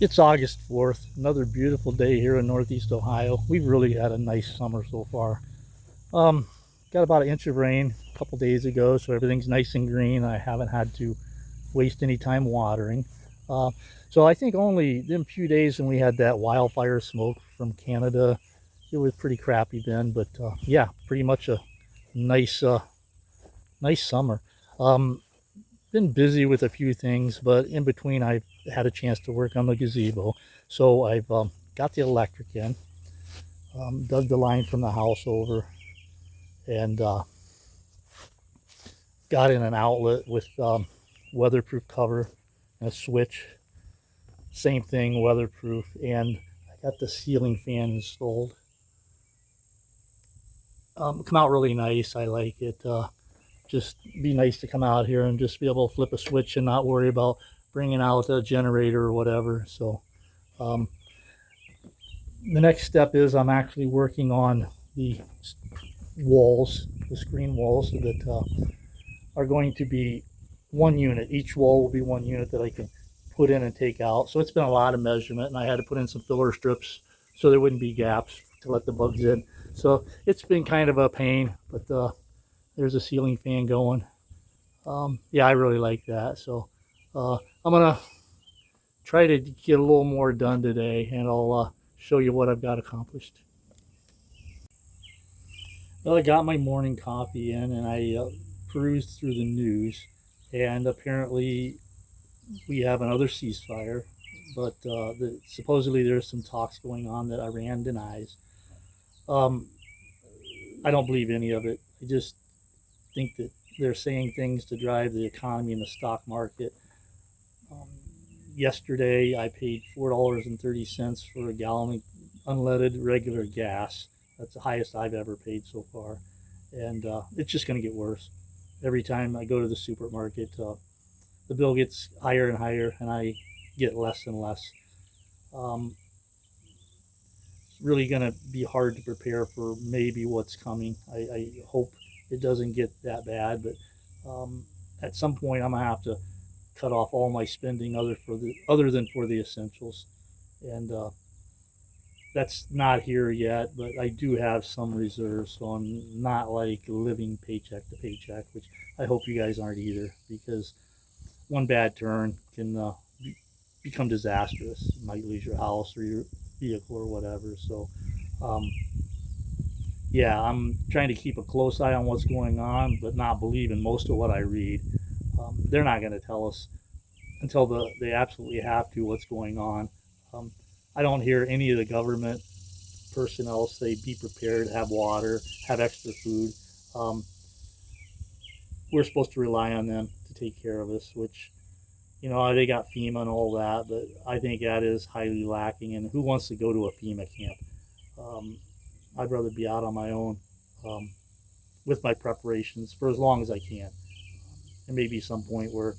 It's August 4th, another beautiful day here in Northeast Ohio. We've really had a nice summer so far. Um, got about an inch of rain a couple days ago, so everything's nice and green. I haven't had to waste any time watering. Uh, so I think only them few days when we had that wildfire smoke from Canada, it was pretty crappy then. But yeah, pretty much a nice, nice summer. Um, been busy with a few things, but in between I've had a chance to work on the gazebo. So I've got the electric in, dug the line from the house over, and got in an outlet with weatherproof cover and a switch. Same thing, weatherproof, and I got the ceiling fan installed. Come out really nice. I like it. Just be nice to come out here and just be able to flip a switch and not worry about bringing out a generator or whatever. So um, the next step is I'm actually working on the walls, the screen walls that are going to be one unit. Each wall will be one unit that I can put in and take out. So it's been a lot of measurement, and I had to put in some filler strips so there wouldn't be gaps to let the bugs in. So it's been kind of a pain, but there's a ceiling fan going. Yeah, I really like that. So I'm gonna try to get a little more done today, and I'll show you what I've got accomplished. Well, I got my morning coffee in, and I perused through the news, and apparently we have another ceasefire, but supposedly there's some talks going on that Iran denies. Um, I don't believe any of it. I just think that they're saying things to drive the economy and the stock market. Um, Yesterday, I paid $4.30 for a gallon of unleaded regular gas. That's the highest I've ever paid so far, and it's just going to get worse. Every time I go to the supermarket, the bill gets higher and higher, and I get less and less. Um, it's really going to be hard to prepare for maybe what's coming. I hope it doesn't get that bad, but at some point I'm gonna have to cut off all my spending other than for the essentials, and that's not here yet. But I do have some reserves, so I'm not like living paycheck to paycheck, which I hope you guys aren't either, because one bad turn can become disastrous. You might lose your house or your vehicle or whatever. So, um, yeah, I'm trying to keep a close eye on what's going on, but not believe in most of what I read. They're not going to tell us until they absolutely have to what's going on. Um, I don't hear any of the government personnel say be prepared, have water, have extra food. Um, we're supposed to rely on them to take care of us, which, they got FEMA and all that, but I think that is highly lacking. And who wants to go to a FEMA camp? Um, I'd rather be out on my own um, with my preparations for as long as I can. There may be some point where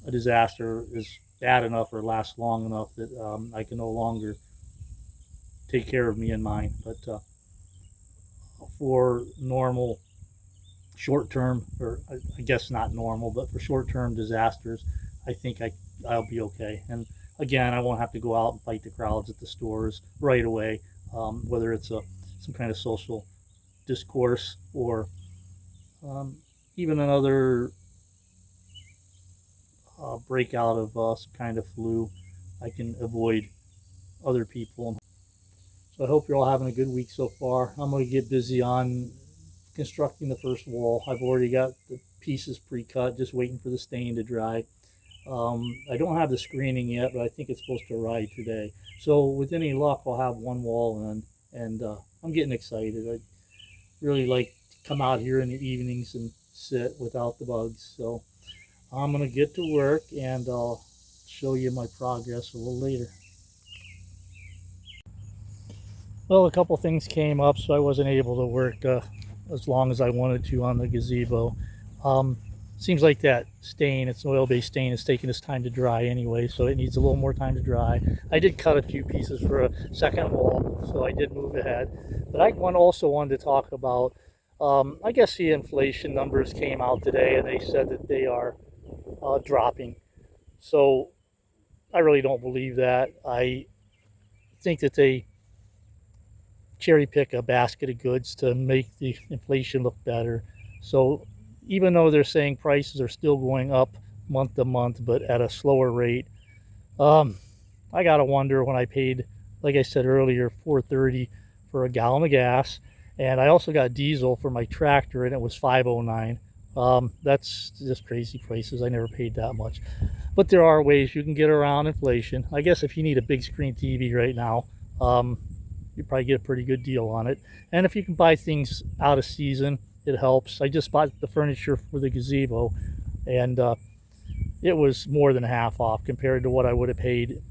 a disaster is bad enough or lasts long enough that I can no longer take care of me and mine. But for normal, short term, or I guess not normal, but for short term disasters, I think I'll be okay. And again, I won't have to go out and fight the crowds at the stores right away, whether it's some kind of social discourse or even another breakout of some kind of flu. I can avoid other people. So I hope you're all having a good week so far. I'm going to get busy on constructing the first wall. I've already got the pieces pre-cut, just waiting for the stain to dry. I don't have the screening yet, but I think it's supposed to arrive today. So with any luck, I'll have one wall in, and I'm getting excited. I really like to come out here in the evenings and sit without the bugs. So I'm going to get to work, and I'll show you my progress a little later. Well, a couple things came up, so I wasn't able to work as long as I wanted to on the gazebo. Seems like that stain, it's an oil-based stain, is taking its time to dry anyway, so it needs a little more time to dry. I did cut a few pieces for a second wall, so I did move ahead. But I also wanted to talk about, I guess the inflation numbers came out today, and they said that they are dropping. So I really don't believe that. I think that they cherry pick a basket of goods to make the inflation look better. So even though they're saying prices are still going up month to month, but at a slower rate, um, I gotta wonder when I paid, like I said earlier, $4.30 for a gallon of gas, and I also got diesel for my tractor, and it was $5.09. That's just crazy prices. I never paid that much, but there are ways you can get around inflation. I guess if you need a big screen TV right now, you probably get a pretty good deal on it. And if you can buy things out of season, it helps. I just bought the furniture for the gazebo, and it was more than half off compared to what I would have paid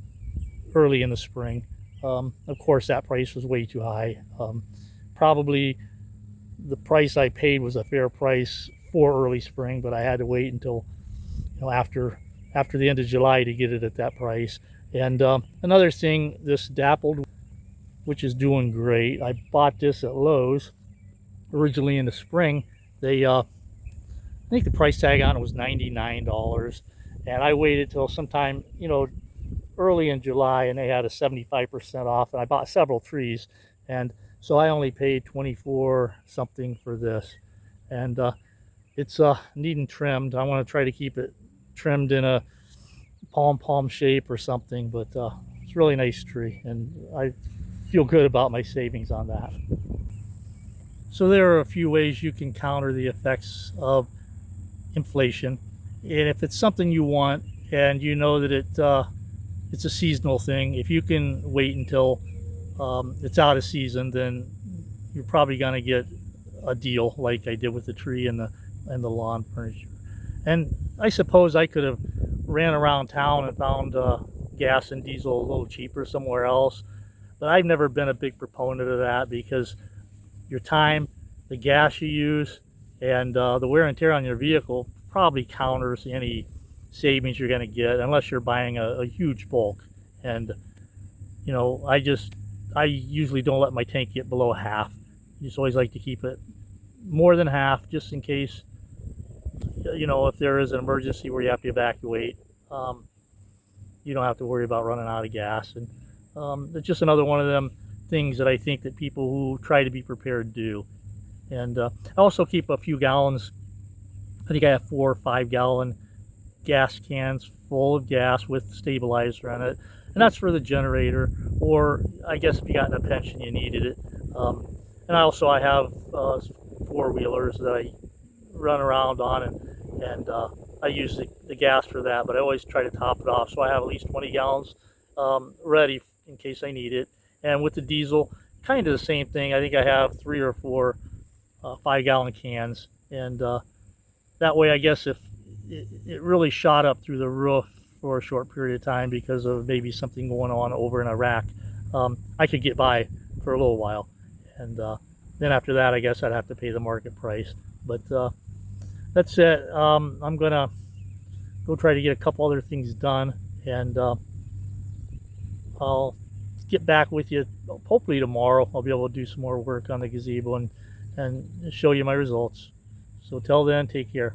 early in the spring. Of course, that price was way too high. Probably the price I paid was a fair price for early spring, but I had to wait until after the end of July to get it at that price. And another thing, this dappled, which is doing great. I bought this at Lowe's originally in the spring. I think the price tag on it was $99, and I waited till sometime early in July, and they had a 75% off, and I bought several trees, and so I only paid 24 something for this, and it's needing trimmed. I want to try to keep it trimmed in a palm shape or something, but it's a really nice tree, and I feel good about my savings on that. So there are a few ways you can counter the effects of inflation, and if it's something you want and you know that it's a seasonal thing, if you can wait until it's out of season, then you're probably going to get a deal like I did with the tree and the lawn furniture. And I suppose I could have ran around town and found gas and diesel a little cheaper somewhere else, but I've never been a big proponent of that because your time, the gas you use, and the wear and tear on your vehicle probably counters any savings you're going to get unless you're buying a huge bulk. And I usually don't let my tank get below half. I just always like to keep it more than half, just in case if there is an emergency where you have to evacuate, you don't have to worry about running out of gas. And it's just another one of them things that I think that people who try to be prepared do. And I also keep a few gallons. I think I have 4 or 5 gallon gas cans full of gas with stabilizer in it, and that's for the generator, or I guess if you got in a pension you needed it. And I have 4-wheelers that I run around on, and I use the gas for that, but I always try to top it off, so I have at least 20 gallons ready in case I need it. And with the diesel, kind of the same thing. I think I have 3 or 4 5-gallon cans, and that way I guess if it really shot up through the roof for a short period of time because of maybe something going on over in Iraq, I could get by for a little while, and then after that I guess I'd have to pay the market price. But that's it. I'm gonna go try to get a couple other things done, and I'll get back with you hopefully tomorrow. I'll be able to do some more work on the gazebo and show you my results. So till then, take care.